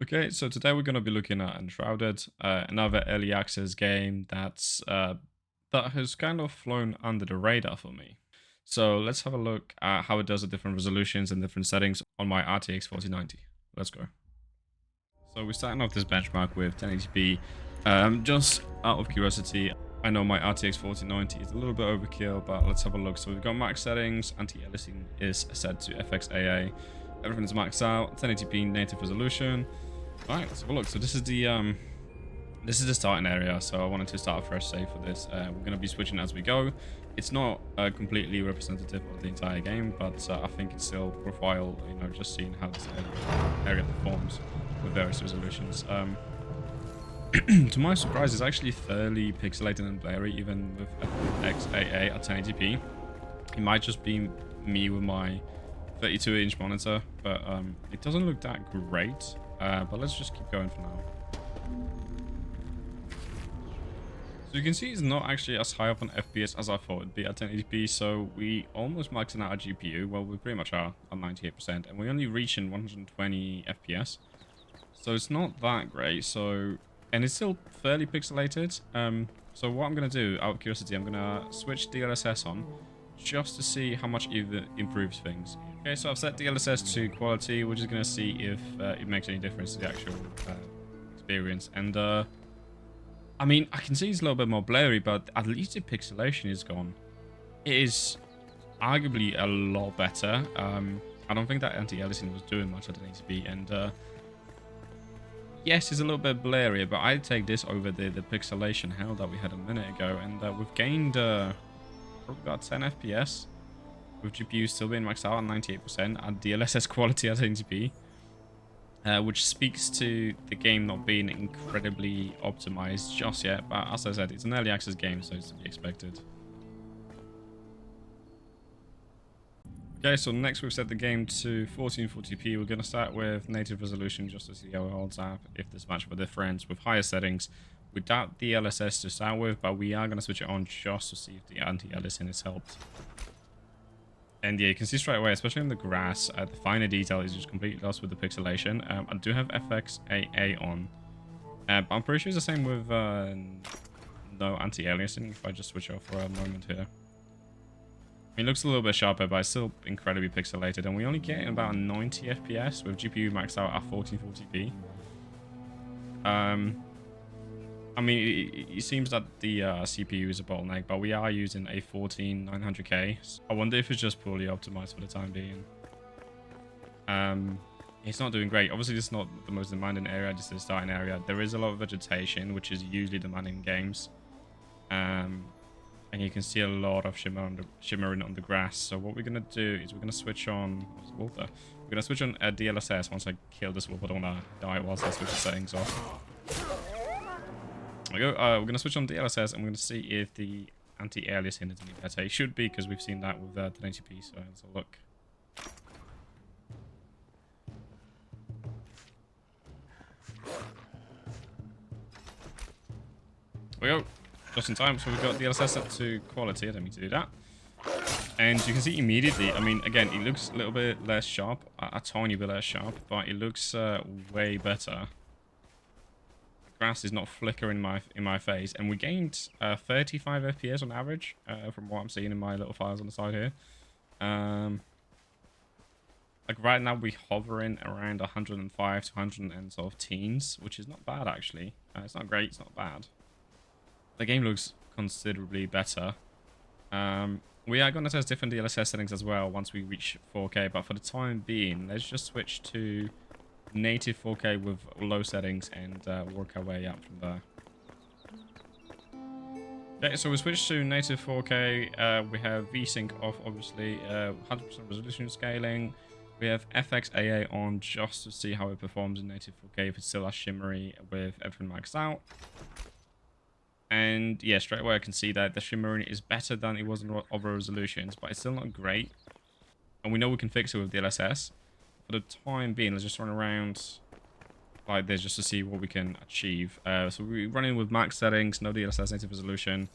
Okay, so today we're going to be looking at Enshrouded, another early access game that has kind of flown under the radar for me. So let's have a look at how it does at different resolutions and different settings on my RTX 4090. Let's go. So we're starting off this benchmark with 1080p. Just out of curiosity, I know my RTX 4090 is a little bit overkill, but let's have a look. So we've got max settings, anti-aliasing is set to FXAA, everything's maxed out, 1080p native resolution. Alright, let's have a look. So this is the starting area. So I wanted to start a fresh save for this. We're going to be switching as we go. It's not completely representative of the entire game, but I think it's still worthwhile, just seeing how this area performs with various resolutions. To my surprise, it's actually fairly pixelated and blurry, even with FXAA at 1080p. It might just be me with my 32-inch monitor, but it doesn't look that great. But let's just keep going for now. So you can see it's not actually as high up on FPS as I thought it'd be at 1080p, so we almost maxing out our GPU. Well, we pretty much are at 98%, and we're only reaching 120 FPS. So it's not that great, and it's still fairly pixelated. So what I'm going to do, out of curiosity, I'm going to switch DLSS on, just to see how much it improves things. Okay, so I've set DLSS to quality. We're just going to see if it makes any difference to the actual experience. And, I mean, I can see it's a little bit more blurry, but at least the pixelation is gone. It is arguably a lot better. I don't think that anti-aliasing was doing much at 1080p. And, yes, it's a little bit blurry, but I'd take this over the pixelation hell that we had a minute ago. And we've gained probably about 10 FPS. With GPU still being maxed out at 98% at DLSS quality at 1080p, which speaks to the game not being incredibly optimized just yet. But as I said, it's an early access game, so it's to be expected. Okay, so next we've set the game to 1440p. We're going to start with native resolution just to see how it holds up, if there's much of a difference with higher settings. Without DLSS to start with, but we are going to switch it on just to see if the anti-aliasing has helped. And yeah, you can see straight away, especially in the grass, the finer detail is just completely lost with the pixelation. I do have FXAA on, but I'm pretty sure it's the same with no anti-aliasing if I just switch off for a moment here. I mean, it looks a little bit sharper, but it's still incredibly pixelated, and we only get about 90 FPS with GPU maxed out at 1440p. I mean, it seems that the CPU is a bottleneck, but we are using a 14900K. I wonder if it's just poorly optimized for the time being. It's not doing great. Obviously, this is not the most demanding area, just the starting area. There is a lot of vegetation, which is usually demanding in games. And you can see a lot of shimmering on the grass. So what we're going to do is we're going to switch on... We're going to switch on DLSS once I kill this wolf. I don't want to die whilst I switch the settings off. There we go. We're going to switch on DLSS and we're going to see if the anti-aliasing is any better. It should be, because we've seen that with 1080p, so let's have a look. There we go. Just in time. So we've got DLSS set to quality. I don't mean to do that. And you can see immediately, I mean, again, it looks a little bit less sharp, a tiny bit less sharp, but it looks way better. Grass is not flickering in my face, and we gained 35 FPS on average from what I'm seeing in my little files on the side here. Like right now we're hovering around 105 to 100 and sort of teens, which is not bad actually. It's not great, it's not bad. The game looks considerably better. We are going to test different DLSS settings as well once we reach 4K, but for the time being, let's just switch to native 4K with low settings and work our way up from there. Okay, so we switched to native 4K. We have VSync off, obviously, 100% resolution scaling. We have FXAA on just to see how it performs in native 4K, if it's still as shimmery with everything maxed out. And yeah, straight away I can see that the shimmering is better than it was in other resolutions, but it's still not great. And we know we can fix it with DLSS. For the time being, let's just run around like this just to see what we can achieve. So we're running with max settings, no DLSS native resolution,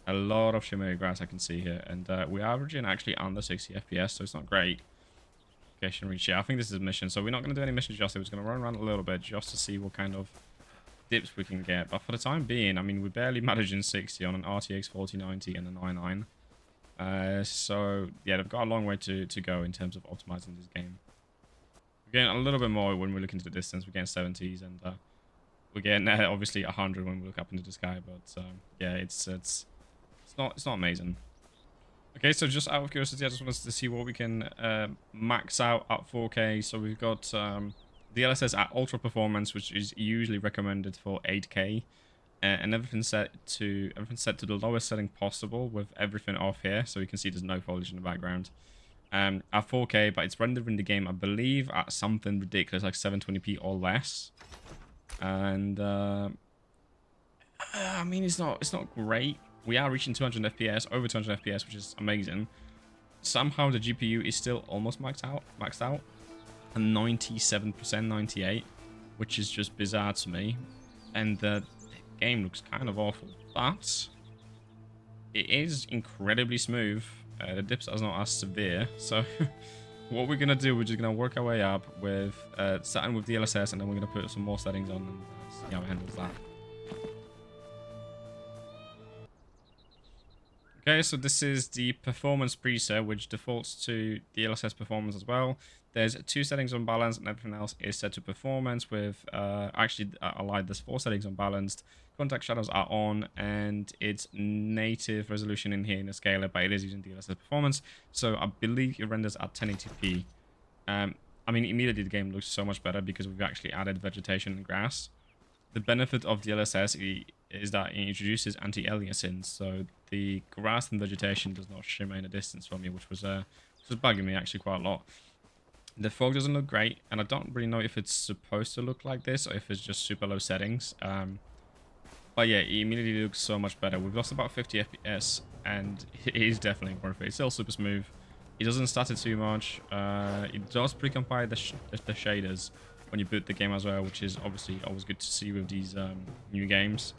a lot of shimmery grass I can see here, and we're averaging actually under 60 FPS, so it's not great. location reach. Yeah, I think this is a mission, so we're not going to do any missions just yet. We're just going to run around a little bit just to see what kind of dips we can get. But for the time being, I mean, we're barely managing 60 on an RTX 4090 and a 99. So, yeah, they've got a long way to go in terms of optimizing this game. We're getting a little bit more when we look into the distance. We're getting 70s, and we're getting obviously 100 when we look up into the sky. But, yeah, it's not amazing. Okay, so just out of curiosity, I just wanted to see what we can max out at 4K. So we've got DLSS at ultra performance, which is usually recommended for 8K, and everything's set to the lowest setting possible with everything off here. So you can see there's no foliage in the background. At 4K, but it's rendering the game, I believe, at something ridiculous like 720p or less. And I mean, it's not great. We are reaching 200 FPS, over 200 FPS, which is amazing. Somehow the GPU is still almost maxed out, and 97%, 98%, which is just bizarre to me. And the game looks kind of awful, but it is incredibly smooth. The dips are not as severe, so what we're gonna do, we're just gonna work our way up with starting with DLSS, and then we're gonna put some more settings on and see how it handles that. Okay, so this is the performance preset, which defaults to DLSS performance as well. There's 2 settings on balanced, and everything else is set to performance with, actually, I lied, there's 4 settings on balanced. Contact shadows are on, and it's native resolution in here in the scaler, but it is using DLSS performance. So I believe it renders at 1080p. I mean, immediately the game looks so much better because we've actually added vegetation and grass. The benefit of DLSS is that it introduces anti-aliasing, so the grass and vegetation does not shimmer in the distance from you, which was bugging me actually quite a lot. The fog doesn't look great, and I don't really know if it's supposed to look like this or if it's just super low settings. But yeah, it immediately looks so much better. We've lost about 50 FPS, and it is definitely worth it. It's still super smooth. It doesn't stutter too much. It does precompile the shaders when you boot the game as well, which is obviously always good to see with these new games.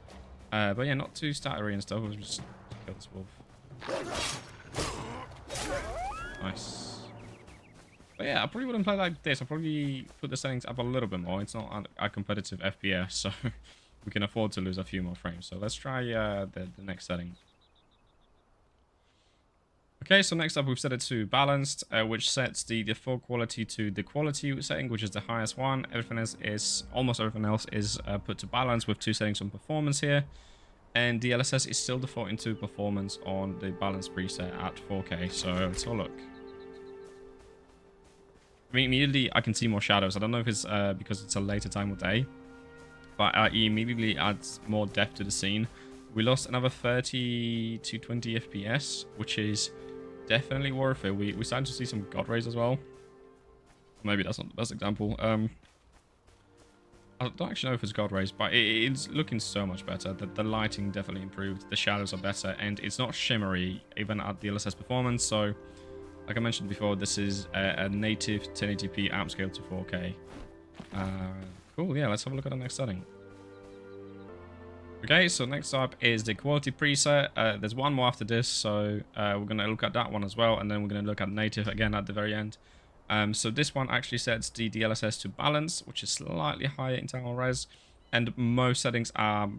But yeah, not too stuttery and stuff. We'll just kill this wolf. Nice. But yeah, I probably wouldn't play like this. I'll probably put the settings up a little bit more. It's not a competitive FPS, so we can afford to lose a few more frames. So let's try the next setting. Okay, so next up we've set it to balanced, which sets the default quality to the quality setting, which is the highest one. Almost everything else is put to balance with 2 settings on performance here. And DLSS is still defaulting to performance on the balance preset at 4K. So let's have a look. I mean, immediately I can see more shadows. I don't know if it's because it's a later time of day, but it immediately adds more depth to the scene. We lost another 30 to 20 FPS, which is definitely worth it. We started to see some god rays as well. Maybe that's not the best example. I don't actually know if it's god rays, but it's looking so much better. The lighting definitely improved. The shadows are better, and it's not shimmery even at DLSS performance. So, like I mentioned before, this is a native 1080p upscale to 4K. Cool. Yeah, let's have a look at the next setting. Okay, so next up is the quality preset. There's one more after this, so we're going to look at that one as well, and then we're going to look at native again at the very end. So this one actually sets the DLSS to balance, which is slightly higher internal res, and most settings are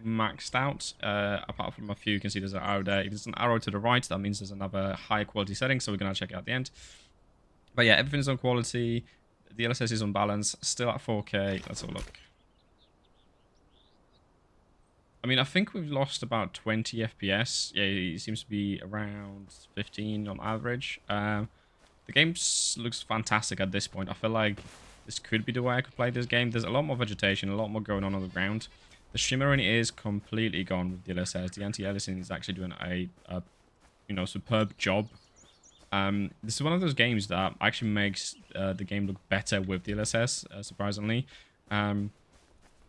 maxed out, apart from a few. You can see there's an arrow there. If there's an arrow to the right, that means there's another high quality setting, so we're going to check it out at the end. But yeah, everything's on quality. The DLSS is on balance, still at 4K. Let's have a look. I mean, I think we've lost about 20 FPS. Yeah, it seems to be around 15 on average. The game looks fantastic at this point. I feel like this could be the way I could play this game. There's a lot more vegetation, a lot more going on the ground. The shimmering is completely gone with DLSS. The anti-aliasing is actually doing a superb job. This is one of those games that actually makes the game look better with DLSS, surprisingly.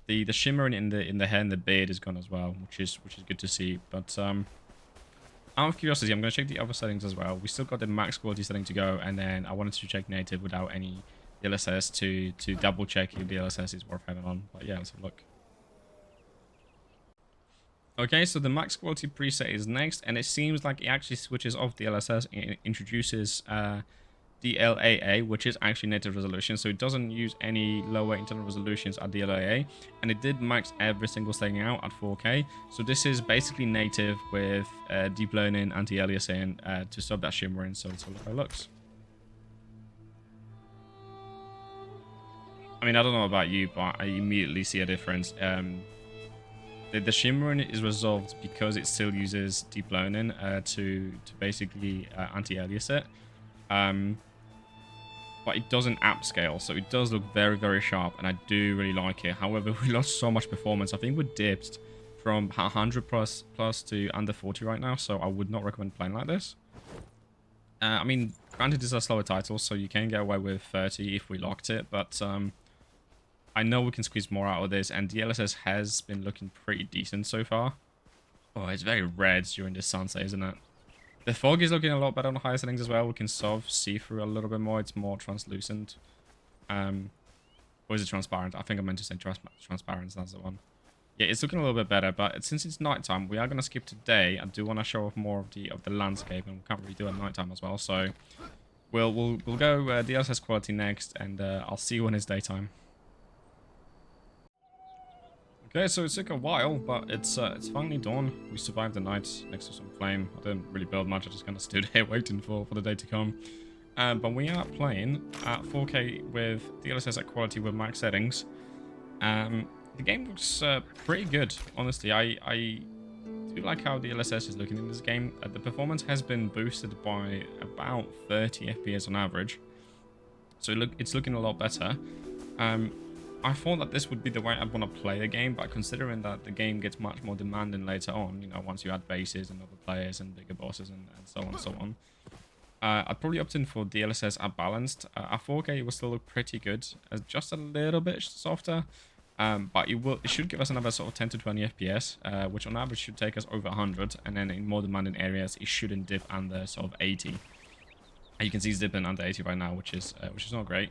The shimmering in the hair and the beard is gone as well, which is good to see. But out of curiosity, I'm going to check the other settings as well. We still got the max quality setting to go, and then I wanted to check native without any DLSS to double check if DLSS is worth having on. But yeah, let's have a look. Okay, so the max quality preset is next, and it seems like it actually switches off DLSS. It introduces DLAA, which is actually native resolution, so it doesn't use any lower internal resolutions at DLAA, and it did max every single setting out at 4K. So this is basically native with deep learning, anti-aliasing to stop that shimmering, so it's all how it looks. I mean, I don't know about you, but I immediately see a difference. The shimmering is resolved because it still uses deep learning to basically anti-alias it. But it doesn't upscale, so it does look very, very sharp, and I do really like it. However, we lost so much performance. I think we dipped from 100 plus to under 40 right now, so I would not recommend playing like this. I mean, granted, this is a slower title, so you can get away with 30 if we locked it, but I know we can squeeze more out of this, and DLSS has been looking pretty decent so far. Oh, it's very red during this sunset, isn't it? The fog is looking a lot better on the higher settings as well. We can sort of see through a little bit more. It's more translucent. Or is it transparent? I think I meant to say transparent. That's the one. Yeah, it's looking a little bit better. But since it's nighttime, we are going to skip today. I do want to show off more of the landscape, and we can't really do it at nighttime as well. So we'll go DLSS quality next, and I'll see you when it's daytime. Okay, so it took a while, but it's finally dawn. We survived the night next to some flame. I didn't really build much. I just kind of stood here waiting for the day to come. But we are playing at 4K with DLSS at quality with max settings. The game looks pretty good, honestly. I do like how DLSS is looking in this game. The performance has been boosted by about 30 FPS on average, so it's looking a lot better. I thought that this would be the way I'd want to play the game, but considering that the game gets much more demanding later on, you know, once you add bases and other players and bigger bosses and so on and so on, I'd probably opt in for DLSS at balanced. At 4K, it will still look pretty good, just a little bit softer, but it should give us another sort of 10 to 20 FPS, which on average should take us over 100, and then in more demanding areas, it shouldn't dip under sort of 80. You can see it's dipping under 80 right now, which is not great.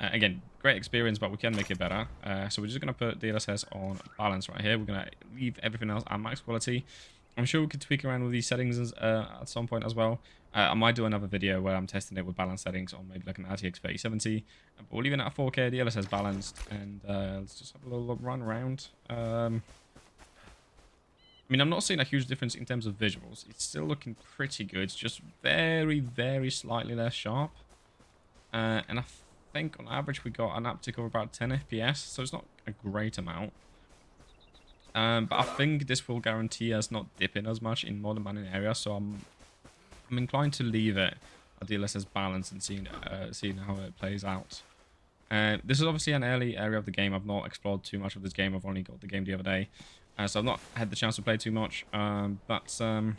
Again, great experience, but we can make it better. So we're just going to put DLSS on balance right here. We're going to leave everything else at max quality. I'm sure we could tweak around with these settings at some point as well. I might do another video where I'm testing it with balance settings on maybe like an RTX 3070. But we're leaving it at 4K, DLSS balanced, and let's just have a little run around. I mean, I'm not seeing a huge difference in terms of visuals. It's still looking pretty good. It's just very, very slightly less sharp. And I think on average we got an uptick of about 10 FPS, so it's not a great amount. But I think this will guarantee us not dipping as much in more demanding areas, so I'm inclined to leave it at DLSS balance and seeing how it plays out. This is obviously an early area of the game. I've not explored too much of this game. I've only got the game the other day, so I've not had the chance to play too much. But I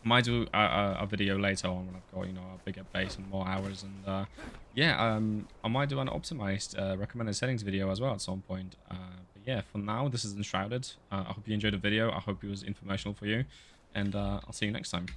might do a video later on when I've got, you know, a bigger base and more hours, and yeah, I might do an optimized recommended settings video as well at some point. But yeah, for now, this is Enshrouded. I hope you enjoyed the video. I hope it was informational for you, and I'll see you next time.